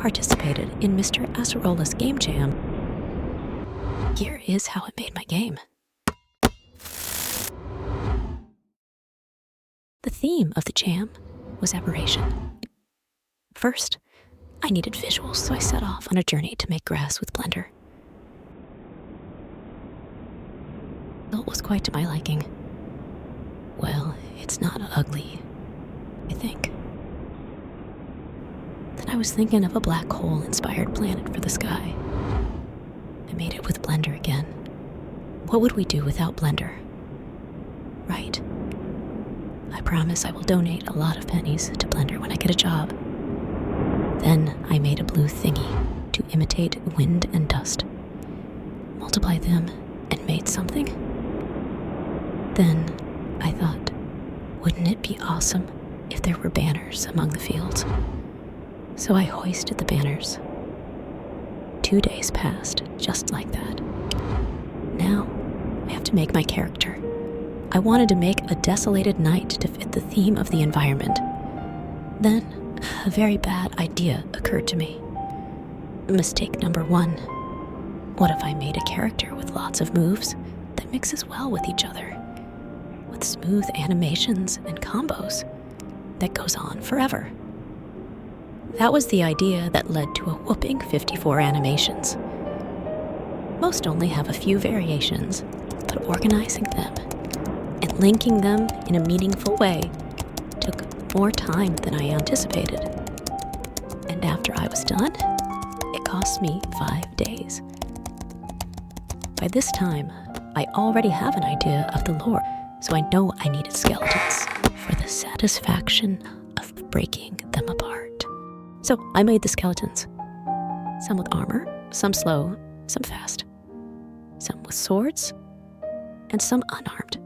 participated in Mr. Acerola's Game Jam. Here is how it made my game. The theme of the jam was aberration. First, I needed visuals, so I set off on a journey to make grass with Blender. It was quite to my liking. Well, it's not ugly, I think. Then I was thinking of a black hole-inspired planet for the sky. I made it with Blender again. What would we do without Blender? Right. I promise I will donate a lot of pennies to Blender when I get a job. Then I made a blue thingy to imitate wind and dust. Multiply them and made something. Then I thought, wouldn't it be awesome if there were banners among the fields? So I hoisted the banners. 2 days passed just like that. Now I have to make my character. I wanted to make a desolated night to fit the theme of the environment. Then a very bad idea occurred to me. Mistake number 1. What if I made a character with lots of moves that mixes well with each other? With smooth animations and combos that goes on forever. That was the idea that led to a whopping 54 animations. Most only have a few variations, but organizing them and linking them in a meaningful way took more time than I anticipated. And after I was done, it cost me 5 days. By this time, I already have an idea of the lore, so I know I needed skeletons for the satisfaction of breaking them apart. So I made the skeletons. Some with armor, some slow, some fast. Some with swords, and some unarmed.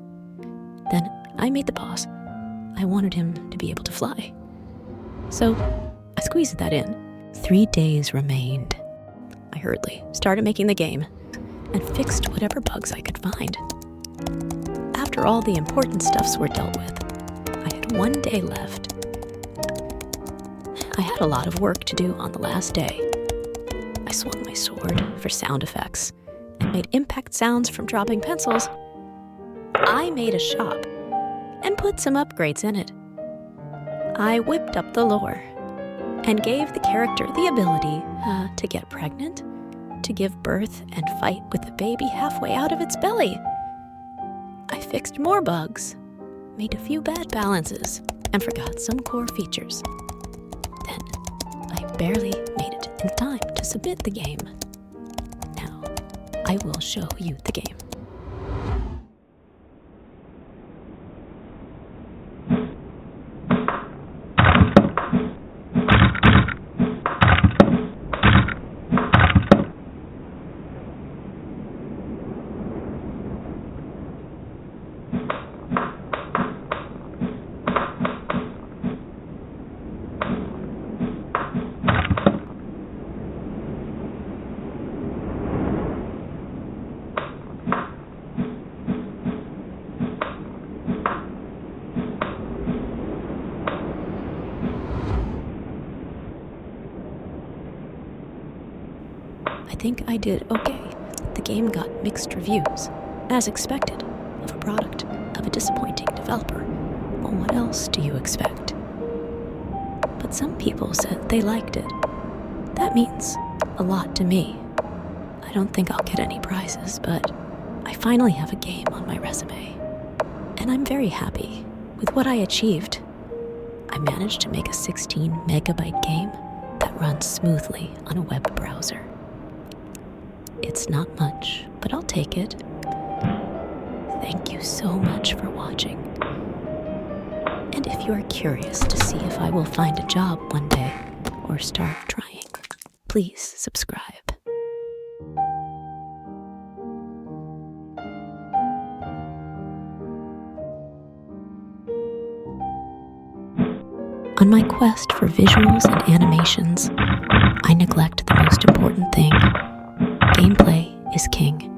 Then I made the boss. I wanted him to be able to fly. So I squeezed that in. 3 days remained. I hurriedly started making the game and fixed whatever bugs I could find. After all the important stuffs were dealt with, I had 1 day left. I had a lot of work to do on the last day. I swung my sword for sound effects and made impact sounds from dropping pencils. I made a shop and put some upgrades in it. I whipped up the lore and gave the character the ability to get pregnant, to give birth and fight with the baby halfway out of its belly. I fixed more bugs, made a few bad balances, and forgot some core features. Then I barely made it in time to submit the game. Now, I will show you the game. I think I did okay. The game got mixed reviews, as expected, of a product of a disappointing developer. Well, what else do you expect? But some people said they liked it. That means a lot to me. I don't think I'll get any prizes, but I finally have a game on my resume. And I'm very happy with what I achieved. I managed to make a 16 megabyte game that runs smoothly on a web browser. It's not much, but I'll take it. Thank you so much for watching. And if you are curious to see if I will find a job one day or start trying, please subscribe. On my quest for visuals and animations, I neglect the most important thing. Gameplay is king.